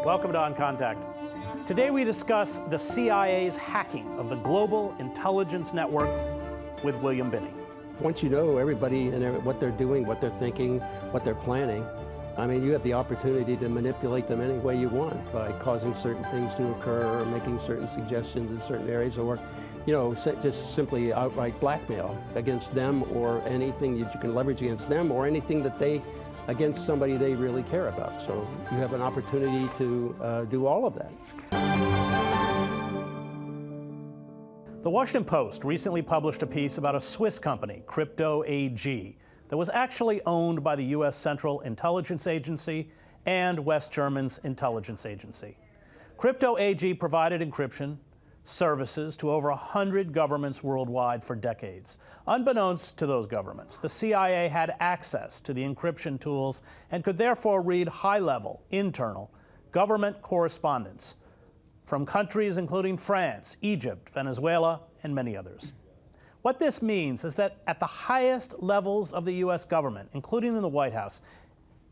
Welcome to On Contact. Today we discuss the CIA's hacking of the global intelligence network with William Binney. Once you know everybody and what they're doing, what they're thinking, what they're planning, I mean, you have the opportunity to manipulate them any way you want by causing certain things to occur or making certain suggestions in certain areas, or, you know, just simply outright blackmail against them, or anything that you can leverage against them, or anything that they, against somebody they really care about. So you have an opportunity to do all of that. The Washington Post recently published a piece about a Swiss company, Crypto AG, that was actually owned by the U.S. Central Intelligence Agency and West German's intelligence agency. Crypto AG provided encryption services to over 100 governments worldwide for decades. Unbeknownst to those governments, the CIA had access to the encryption tools and could therefore read high-level, internal government correspondence from countries including France, Egypt, Venezuela, and many others. What this means is that at the highest levels of the U.S. government, including in the White House,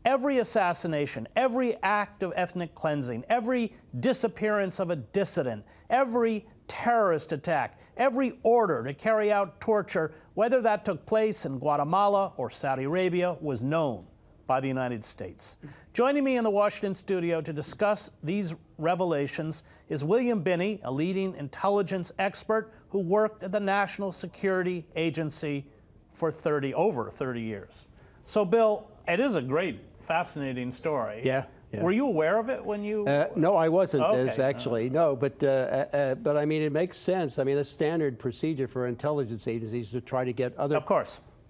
every assassination, every act of ethnic cleansing, every disappearance of a dissident, every terrorist attack, every order to carry out torture, whether that took place in Guatemala or Saudi Arabia, was known by the United States. Joining me in the Washington studio to discuss these revelations is William Binney, a leading intelligence expert who worked at the National Security Agency for over 30 years. So, Bill, it is a great, fascinating story. Yeah. Were you aware of it when you? No, I wasn't. Okay. Actually, no. But I mean, it makes sense. I mean, it's standard procedure for intelligence agencies to try to get other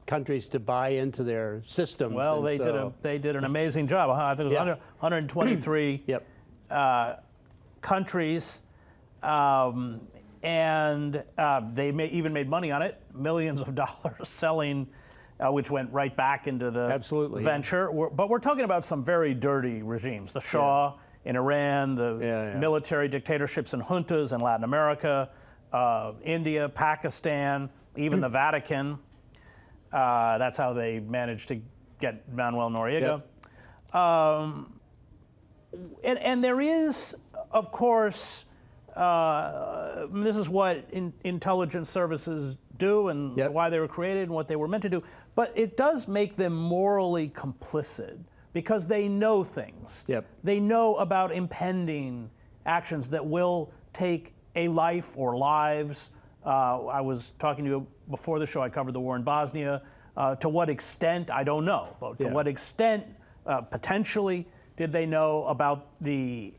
countries to buy into their systems. Well, they did an amazing job. I think it was 123 countries, and they even made money on it, millions of dollars selling. Which went right back into the venture. But we're talking about some very dirty regimes. The Shah in Iran, the military dictatorships and juntas in Latin America, India, Pakistan, even the Vatican. That's how they managed to get Manuel Noriega. And there is, of course, this is what intelligence services do and why they were created and what they were meant to do. But it does make them morally complicit because they know things. They know about impending actions that will take a life or lives. I was talking to you before the show, I covered the war in Bosnia. To what extent, I don't know. But to what extent, potentially, did they know about the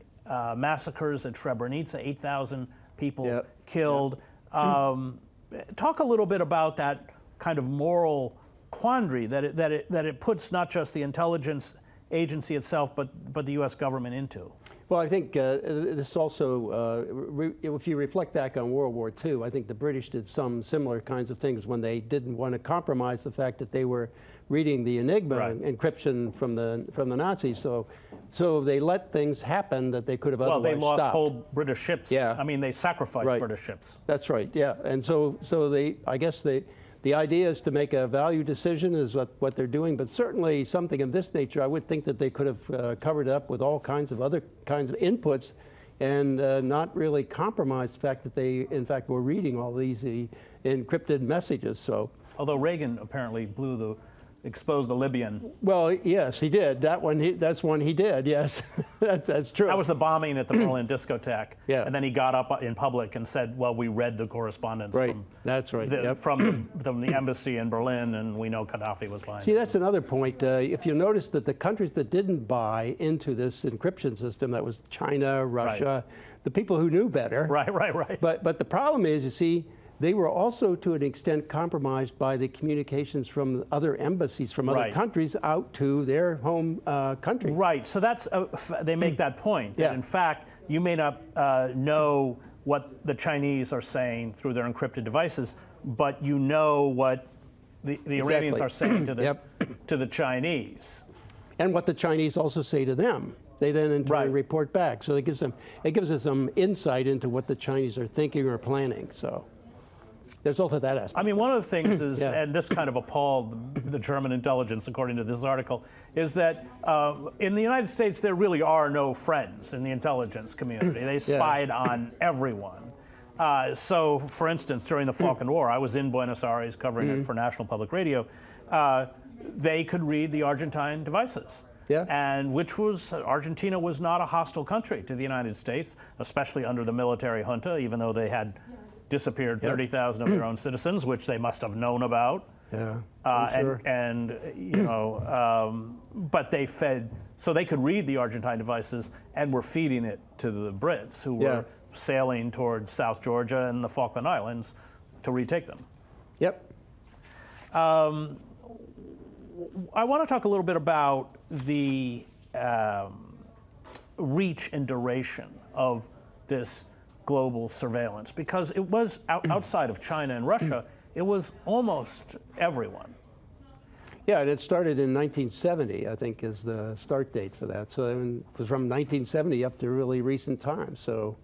massacres at Srebrenica, 8,000 people killed? Talk a little bit about that kind of moral quandary that it puts not just the intelligence agency itself, but the U.S. government into. Well, I think this also, if you reflect back on World War II, I think the British did some similar kinds of things when they didn't want to compromise the fact that they were reading the Enigma encryption from the Nazis. So they let things happen that they could have otherwise stopped. Well, they lost whole British ships. I mean, they sacrificed British ships. That's right. And so I guess the idea is to make a value decision is what they're doing, but certainly something of this nature, I would think that they could have covered up with all kinds of other kinds of inputs and not really compromised the fact that they, in fact, were reading all these encrypted messages. So, although Reagan apparently exposed the Libyan. Well, yes, he did. That's one he did. Yes, that's true. That was the bombing at the Berlin discotheque. And then he got up in public and said, "Well, we read the correspondence from from the embassy in Berlin, and we know Gaddafi was behind." See, that's another point. If you notice that the countries that didn't buy into this encryption system, that was China, Russia, the people who knew better. Right. But the problem is, you see, they were also, to an extent, compromised by the communications from other embassies from other countries out to their home country. Right. So that's they make that point. That in fact, you may not know what the Chinese are saying through their encrypted devices, but you know what the Iranians are saying to the Chinese. And what the Chinese also say to them. They then in turn report back. So it gives us some insight into what the Chinese are thinking or planning. So. there's also that aspect. I mean, one of the things is, Yeah. and this kind of appalled the German intelligence, according to this article, is that in the United States, there really are no friends in the intelligence community. They spied on everyone. So, for instance, during the Falkland War, I was in Buenos Aires covering it for National Public Radio. They could read the Argentine devices. Yeah. And Argentina was not a hostile country to the United States, especially under the military junta, even though they had disappeared 30,000 of their own citizens, which they must have known about. Yeah, Sure. And you know, but they fed, so they could read the Argentine devices and were feeding it to the Brits who were sailing towards South Georgia and the Falkland Islands to retake them. Yep. I want to talk a little bit about the reach and duration of this global surveillance, because it was outside of China and Russia, it was almost everyone. Yeah, and it started in 1970, I think, is the start date for that. So it was from 1970 up to really recent times. So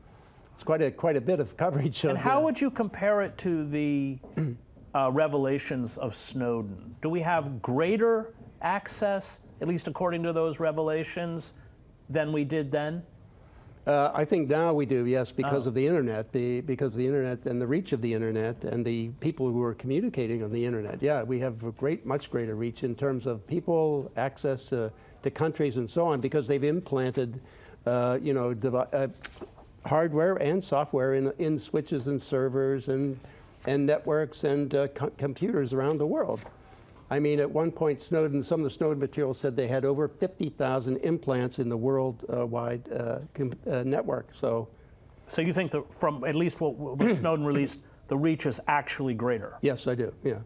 it's quite a bit of coverage. And how would you compare it to the revelations of Snowden? Do we have greater access, at least according to those revelations, than we did then? I think now we do, yes, because of the internet, because of the internet and the reach of the internet and the people who are communicating on the internet. Yeah, we have a much greater reach in terms of people, access to countries and so on, because they've implanted, you know, hardware and software in switches and servers and networks and computers around the world. I mean, at one point, some of the Snowden material said they had over 50,000 implants in the worldwide network. So you think that from at least what Snowden released, the reach is actually greater? Yes, I do, yeah.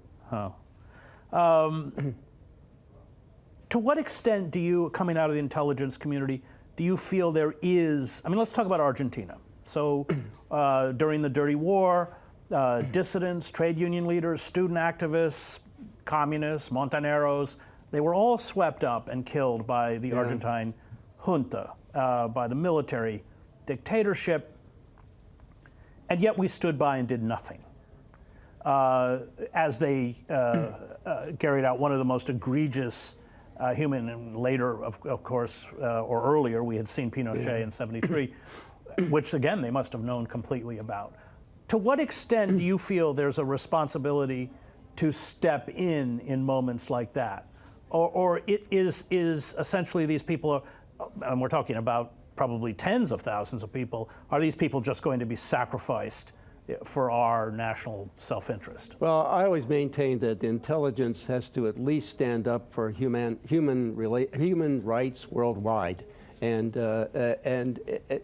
To what extent do you, coming out of the intelligence community, do you feel there is, I mean, let's talk about Argentina. So during the Dirty War, dissidents, trade union leaders, student activists, communists, Montoneros, they were all swept up and killed by the Argentine junta, by the military dictatorship, and yet we stood by and did nothing as they carried out one of the most egregious human, and later, of course, or earlier, we had seen Pinochet in '73, which again, they must have known completely about. To what extent do you feel there's a responsibility to step in moments like that? Or it is essentially these people, and we're talking about probably tens of thousands of people, are these people just going to be sacrificed for our national self-interest? Well, I always maintain that intelligence has to at least stand up for human rights worldwide. And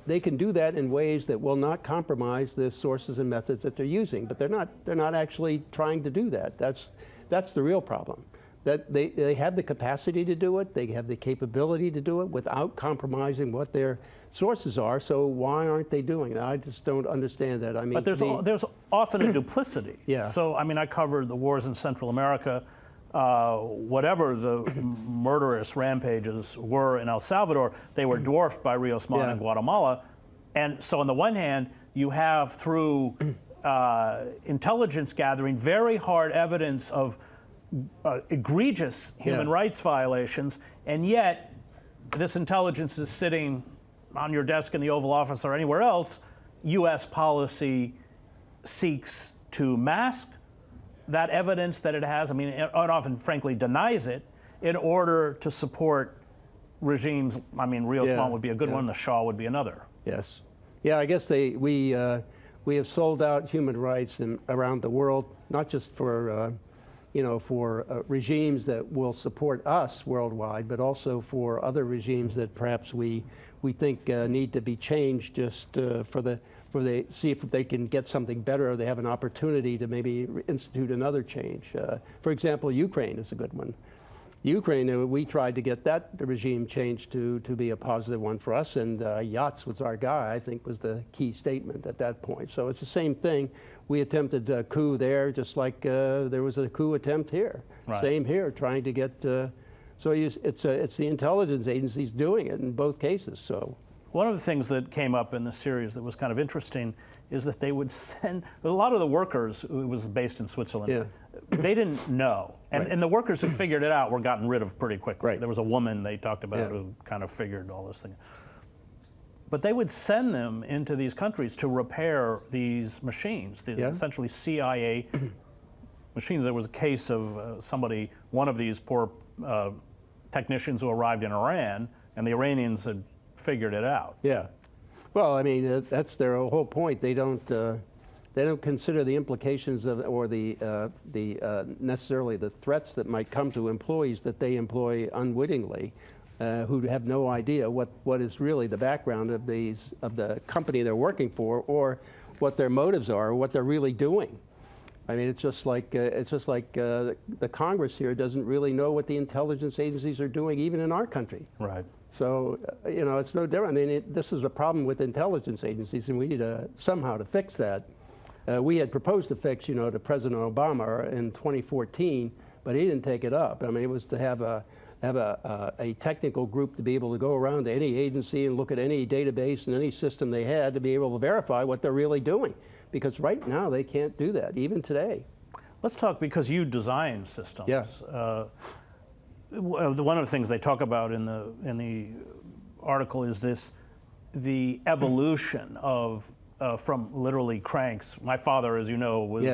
they can do that in ways that will not compromise the sources and methods that they're using. But they're not actually trying to do that. That's the real problem. That they have the capacity to do it, they have the capability to do it without compromising what their sources are. So why aren't they doing it? I just don't understand that. I mean, but there's often a duplicity. Yeah. So I mean, I covered the wars in Central America. Whatever the murderous rampages were in El Salvador, they were dwarfed by Rios Montt and Guatemala. And so on the one hand, you have through intelligence gathering very hard evidence of egregious human rights violations, and yet this intelligence is sitting on your desk in the Oval Office or anywhere else. U.S. policy seeks to mask that evidence that it has, I mean, it often frankly denies it in order to support regimes. I mean, Rios Montt would be a good one, the Shah would be another. Yes. Yeah, I guess we have sold out human rights around the world, not just for, for regimes that will support us worldwide, but also for other regimes that perhaps we think need to be changed just see if they can get something better, or they have an opportunity to maybe institute another change. For example, Ukraine is a good one. Ukraine, we tried to get that regime changed to be a positive one for us, and Yats was our guy, I think, was the key statement at that point. So it's the same thing. We attempted a coup there, just like there was a coup attempt here. Right. Same here, trying to get, so it's the intelligence agencies doing it in both cases, so. One of the things that came up in the series that was kind of interesting is that they would send, a lot of the workers, it was based in Switzerland, they didn't know. And the workers who figured it out were gotten rid of pretty quickly. There was a woman they talked about who kind of figured all this thing. But they would send them into these countries to repair these machines, these essentially CIA machines. There was a case of one of these poor technicians who arrived in Iran, and the Iranians had figured it out. Yeah. Well, I mean, that's their whole point. They don't consider the implications of, or necessarily the threats that might come to employees that they employ unwittingly, who have no idea what is really the background of the company they're working for, or what their motives are, or what they're really doing. I mean, it's just like the Congress here doesn't really know what the intelligence agencies are doing, even in our country. Right. So, you know, it's no different. I mean, this is a problem with intelligence agencies, and we need somehow to fix that. We had proposed to fix, you know, to President Obama in 2014, but he didn't take it up. I mean, it was to have a technical group to be able to go around to any agency and look at any database and any system they had to be able to verify what they're really doing. Because right now they can't do that, even today. Let's talk, because you design systems. Yeah. One of the things they talk about in the article is the evolution of from literally cranks. My father, as you know, was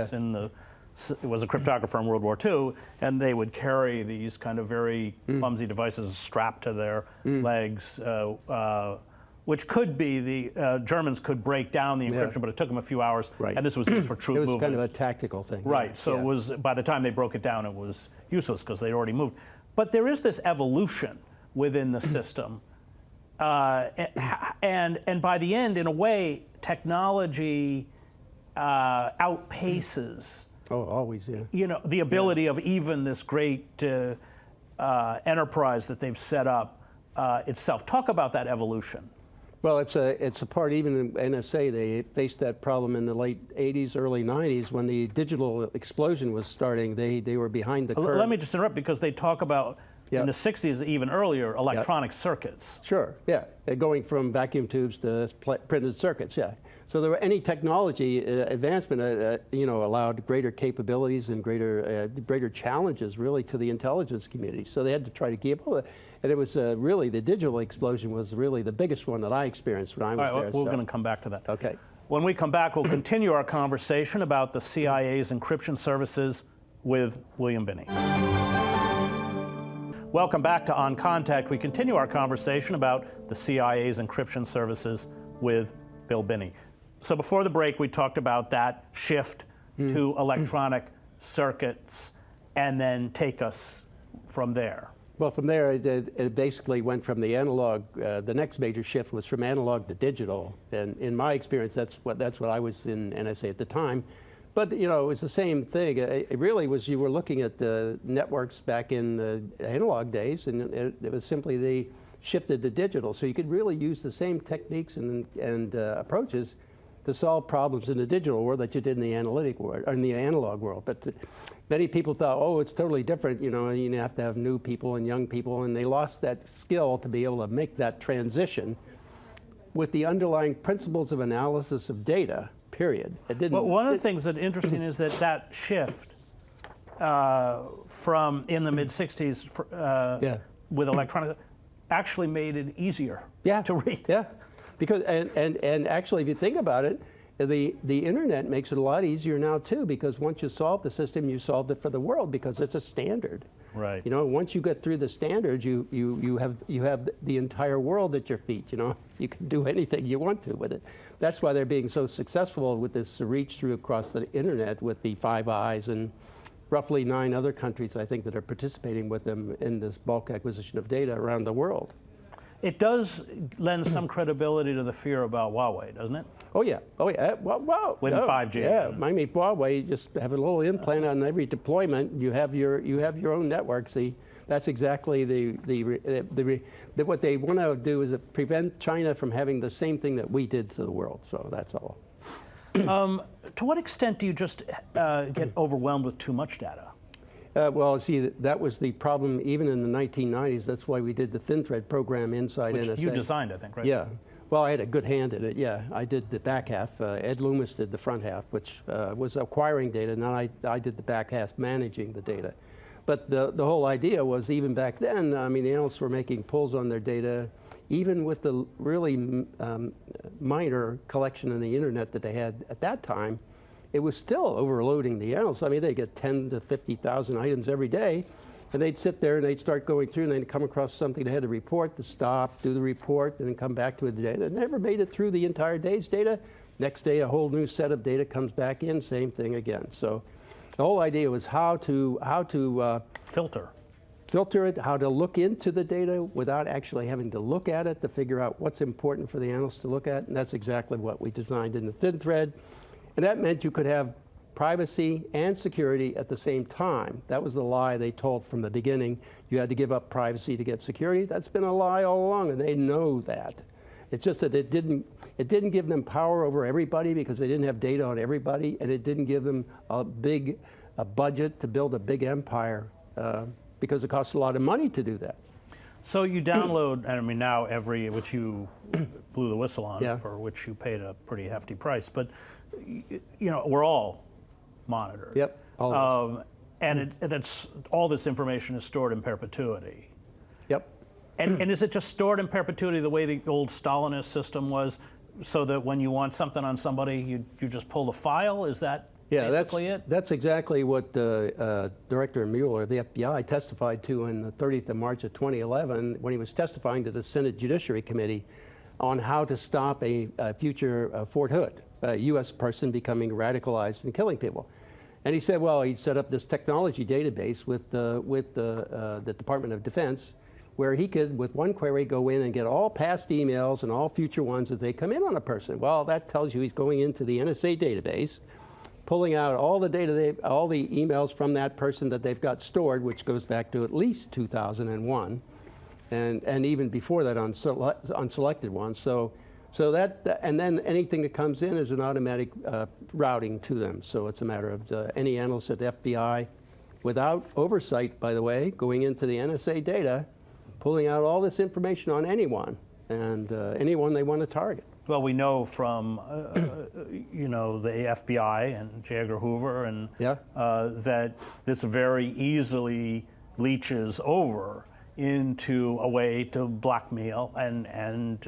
was a cryptographer in World War II, and they would carry these kind of very clumsy devices strapped to their legs, which could be the Germans could break down the encryption, but it took them a few hours, and this was used for troop movements. It was kind of a tactical thing. Right, so it was, by the time they broke it down, it was useless because they'd already moved. But there is this evolution within the system, and by the end, in a way, technology outpaces. Oh, always, yeah. You know, the ability of even this great enterprise that they've set up itself. Talk about that evolution. Well, it's a part, even in NSA, they faced that problem in the late 80s, early 90s, when the digital explosion was starting. They were behind the curve. Let me just interrupt, because they talk about, in the 60s, even earlier, electronic circuits. Sure, yeah. Going from vacuum tubes to printed circuits, yeah. So there were any technology advancement, you know, allowed greater capabilities and greater challenges, really, to the intelligence community. So they had to try to keep up with it. And it was really, the digital explosion was really the biggest one that I experienced when I was there. We're going to come back to that. Okay. When we come back, we'll continue our conversation about the CIA's encryption services with William Binney. Welcome back to On Contact. We continue our conversation about the CIA's encryption services with Bill Binney. So before the break, we talked about that shift to electronic circuits, and then take us from there. Well, from there, it basically went from the analog. The next major shift was from analog to digital, and in my experience, that's what I was in NSA at the time. But you know, it was the same thing. It really was. You were looking at the networks back in the analog days, and it was simply they shifted to digital. So you could really use the same techniques and approaches to solve problems in the digital world that you did in the analytic world, or in the analog world. But many people thought, oh, it's totally different. You know, you have to have new people and young people, and they lost that skill to be able to make that transition with the underlying principles of analysis of data. Period. It didn't. Well, one of the things that's interesting is that shift from in the mid '60s with electronic actually made it easier to read. Yeah. Because and actually, if you think about it, the internet makes it a lot easier now too. Because once you solve the system, you solved it for the world, because it's a standard. Right. You know, once you get through the standards, you have the entire world at your feet. You know, you can do anything you want to with it. That's why they're being so successful with this reach through across the internet with the Five Eyes and roughly 9 other countries, I think, that are participating with them in this bulk acquisition of data around the world. It does lend some credibility to the fear about Huawei, doesn't it? Oh yeah, oh yeah. Well, with 5G. Yeah, I mean, Huawei, you just have a little implant on every deployment. You have your own network. See, that's exactly what they want to do is prevent China from having the same thing that we did to the world. So that's all. To what extent do you just get overwhelmed with too much data? Well, see, that was the problem even in the 1990s. That's why we did the thin thread program inside NSA. Which you designed, I think, right? Yeah. Well, I had a good hand in it, yeah. I did the back half. Ed Loomis did the front half, which was acquiring data, and I did the back half, managing the data. But the whole idea was, even back then, I mean, the analysts were making pulls on their data, even with the really minor collection on the internet that they had at that time. It was still overloading the analysts. I mean, they get 10 to 50,000 items every day. And they'd sit there and they'd start going through and they'd come across something they had to report, to stop, do the report, and then come back to the data. It never made it through the entire day's data. Next day, a whole new set of data comes back in, same thing again. So the whole idea was how to filter it, how to look into the data without actually having to look at it to figure out what's important for the analyst to look at. And that's exactly what we designed in the thin thread. And that meant you could have privacy and security at the same time. That was the lie they told from the beginning. You had to give up privacy to get security. That's been a lie all along, and they know that. It's just that it didn't give them power over everybody because they didn't have data on everybody, and it didn't give them a budget to build a big empire because it costs a lot of money to do that. So you download, I mean, now which you blew the whistle on, yeah. for which you paid a pretty hefty price, but we're all monitored. Yep. And that's all this information is stored in perpetuity. Yep. And is it just stored in perpetuity the way the old Stalinist system was, so that when you want something on somebody, you just pull the file? Is that basically it? That's exactly what Director Mueller of the FBI testified to on the 30th of March of 2011 when he was testifying to the Senate Judiciary Committee on how to stop a future Fort Hood, a U.S. person becoming radicalized and killing people. And he said, well, he set up this technology database with the Department of Defense, where he could, with one query, go in and get all past emails and all future ones as they come in on a person. Well, that tells you he's going into the NSA database, pulling out all the data, all the emails from that person that they've got stored, which goes back to at least 2001, and even before that on selected ones. So that, and then anything that comes in is an automatic routing to them. So it's a matter of any analyst at the FBI, without oversight, by the way, going into the NSA data, pulling out all this information on anyone, and anyone they want to target. Well, we know from, the FBI and J. Edgar Hoover, and that this very easily leaches over into a way to blackmail and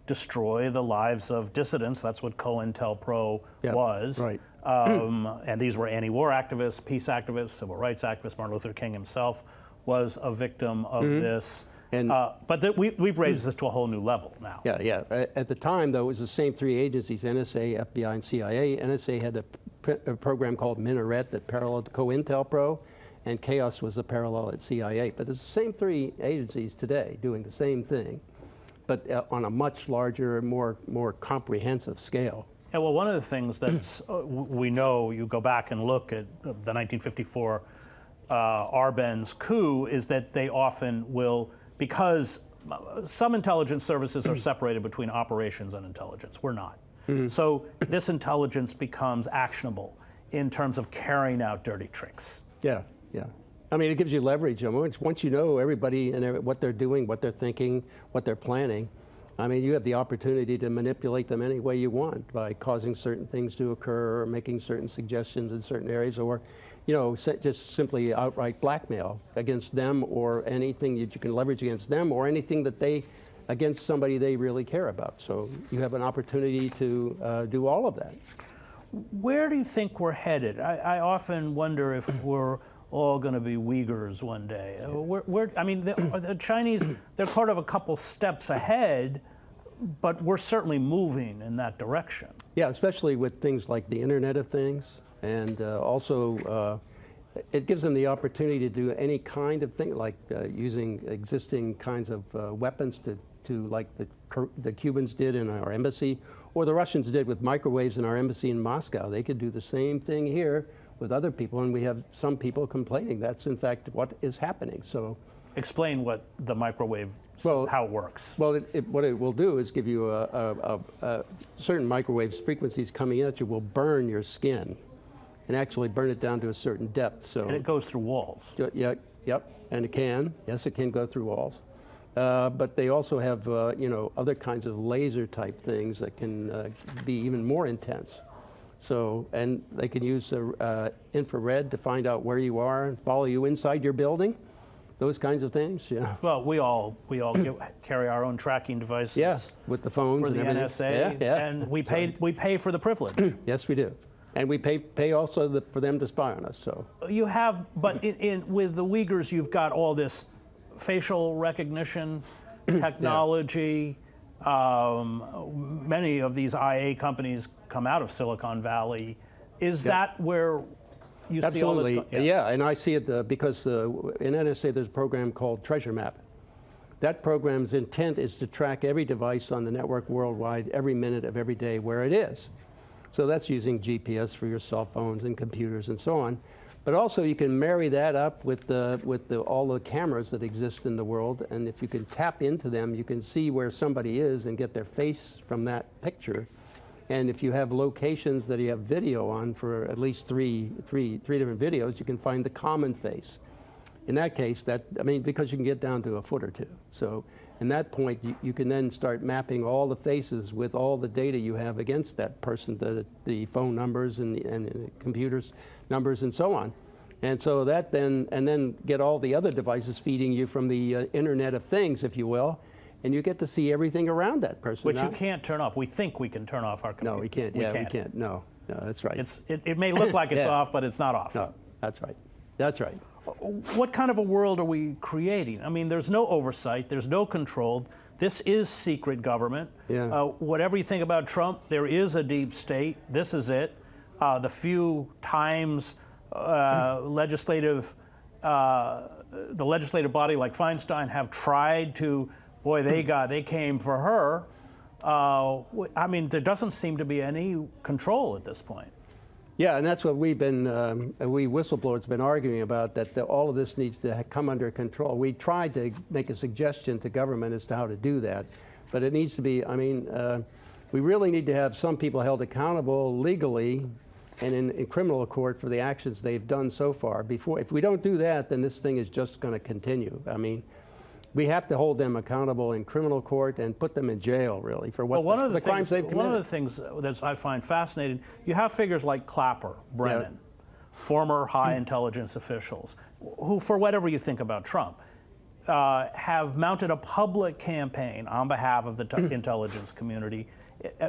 destroy the lives of dissidents. That's what Cointelpro was. Right. And these were anti-war activists, peace activists, civil rights activists. Martin Luther King himself was a victim of this. And but we've raised this to a whole new level now. Yeah. At the time, though, it was the same three agencies, NSA, FBI, and CIA. NSA had a program called Minaret that paralleled Cointelpro, and Chaos was a parallel at CIA. But it's the same three agencies today doing the same thing, but on a much larger, more comprehensive scale. Yeah, well, one of the things that's we know, you go back and look at the 1954 Arbenz coup, is that they often will, because some intelligence services are separated between operations and intelligence. We're not. Mm-hmm. So this intelligence becomes actionable in terms of carrying out dirty tricks. Yeah. I mean, it gives you leverage. Once you know everybody and what they're doing, what they're thinking, what they're planning, I mean, you have the opportunity to manipulate them any way you want by causing certain things to occur or making certain suggestions in certain areas, or, just simply outright blackmail against them, or anything that you can leverage against them, or anything that against somebody they really care about. So you have an opportunity to do all of that. Where do you think we're headed? I often wonder if we're all going to be Uyghurs one day. I mean, the Chinese, they're part of a couple steps ahead, but we're certainly moving in that direction. Yeah, especially with things like the Internet of Things, and also it gives them the opportunity to do any kind of thing, like using existing kinds of weapons to like the Cubans did in our embassy, or the Russians did with microwaves in our embassy in Moscow. They could do the same thing here with other people, and we have some people complaining that's in fact what is happening. So, explain what the microwave, how it works. Well, what it will do is give you certain microwave frequencies coming at you will burn your skin, and actually burn it down to a certain depth. So, and it goes through walls. Yep, and it can. Yes, it can go through walls. But they also have, you know, other kinds of laser type things that can be even more intense. So, and they can use infrared to find out where you are and follow you inside your building. Those kinds of things, yeah. Well, we all carry our own tracking devices. Yeah, with the phones for and the everything. NSA, and we pay for the privilege. Yes, we do, and we pay also for them to spy on us. So you have, but with the Uyghurs, you've got all this facial recognition technology. Many of these IA companies come out of Silicon Valley. Is that where you see all this? Yeah, and I see it because in NSA there's a program called Treasure Map. That program's intent is to track every device on the network worldwide every minute of every day where it is. So that's using GPS for your cell phones and computers and so on. But also you can marry that up with all the cameras that exist in the world, and if you can tap into them, you can see where somebody is and get their face from that picture. And if you have locations that you have video on for at least three different videos, you can find the common face. In that case, because you can get down to a foot or two. So in that point, you can then start mapping all the faces with all the data you have against that person, the phone numbers and the computers numbers and so on. And so that then get all the other devices feeding you from the Internet of Things, if you will, and you get to see everything around that person. Which you can't turn off. We think we can turn off our computer. No, we can't. We can't. No, that's right. It may look like it's off, but it's not off. No, that's right. That's right. What kind of a world are we creating? I mean, there's no oversight, there's no control. This is secret government. Yeah. Whatever you think about Trump, there is a deep state. This is it. The few times the legislative body like Feinstein have tried to, boy, they came for her. I mean, there doesn't seem to be any control at this point. Yeah, and that's what we whistleblowers have been arguing about, that all of this needs to come under control. We tried to make a suggestion to government as to how to do that, but it needs to be, we really need to have some people held accountable legally and in criminal court for the actions they've done so far. If we don't do that, then this thing is just going to continue. I mean, we have to hold them accountable in criminal court and put them in jail, really, for what the crimes they've committed. One of the things that I find fascinating, you have figures like Clapper, Brennan, former high intelligence officials, who, for whatever you think about Trump, have mounted a public campaign on behalf of the intelligence community.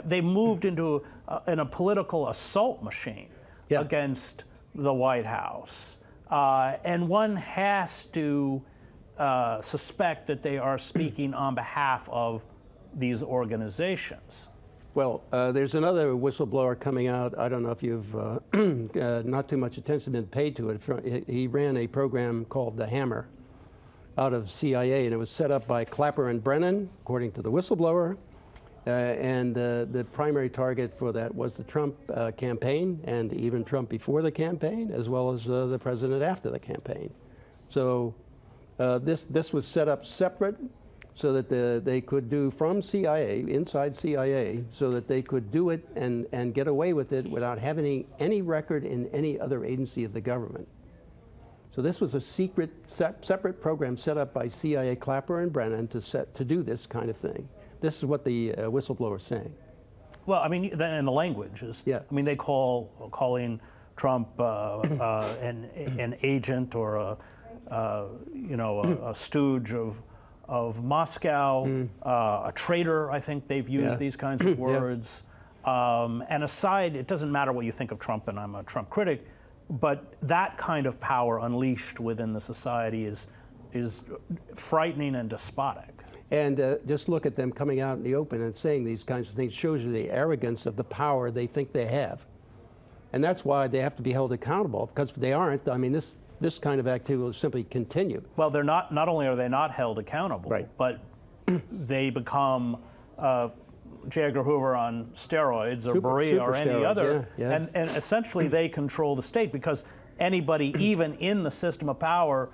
They moved into a political assault machine against the White House. And one has to suspect that they are speaking on behalf of these organizations. Well, there's another whistleblower coming out. I don't know if you've not too much attention been paid to it. He ran a program called The Hammer out of CIA, and it was set up by Clapper and Brennan, according to the whistleblower. And the primary target for that was the Trump campaign, and even Trump before the campaign, as well as the president after the campaign. So this was set up separate so that they could do from CIA, inside CIA, so that they could do it and get away with it without having any record in any other agency of the government. So this was a secret, separate program set up by CIA, Clapper and Brennan to do this kind of thing. This is what the whistleblower is saying. Well, I mean, and the language is, I mean, they calling Trump an agent or a stooge of Moscow, a traitor. I think they've used these kinds of words. And aside, it doesn't matter what you think of Trump, and I'm a Trump critic, but that kind of power unleashed within the society is frightening and despotic. And just look at them coming out in the open and saying these kinds of things shows you the arrogance of the power they think they have. And that's why they have to be held accountable, because if they aren't, I mean, this kind of activity will simply continue. Well, they're not only are they not held accountable, but they become J. Edgar Hoover on steroids, or Berea, or any other, and essentially they control the state, because anybody, even in the system of power,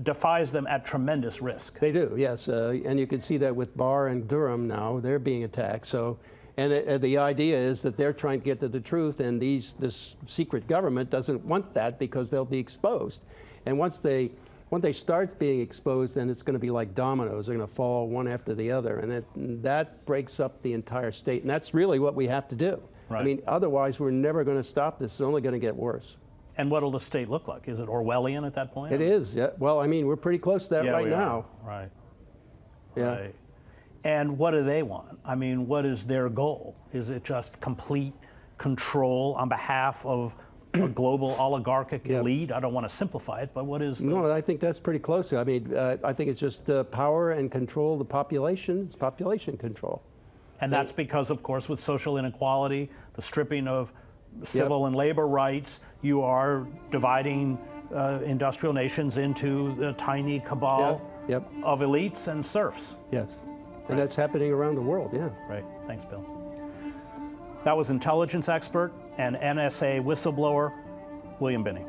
defies them at tremendous risk. They do, yes, and you can see that with Barr and Durham now. They're being attacked. So, and the idea is that they're trying to get to the truth, and this secret government doesn't want that because they'll be exposed. And once they Once they start being exposed, then it's going to be like dominoes. They're going to fall one after the other, and that breaks up the entire state. And that's really what we have to do. Right. I mean, otherwise we're never going to stop this. It's only going to get worse. And what will the state look like? Is it Orwellian at that point? It is. Yeah. Well, I mean, we're pretty close to that right now. Right. Yeah. Right. And what do they want? I mean, what is their goal? Is it just complete control on behalf of a global oligarchic elite? I don't want to simplify it, but what is the... No, I think that's pretty close. I mean, I think it's just power and control the population. It's population control. And that's because, of course, with social inequality, the stripping of civil and labor rights, you are dividing industrial nations into the tiny cabal of elites and serfs. Yes. And that's happening around the world, yeah. Right. Thanks, Bill. That was intelligence expert and NSA whistleblower William Binney.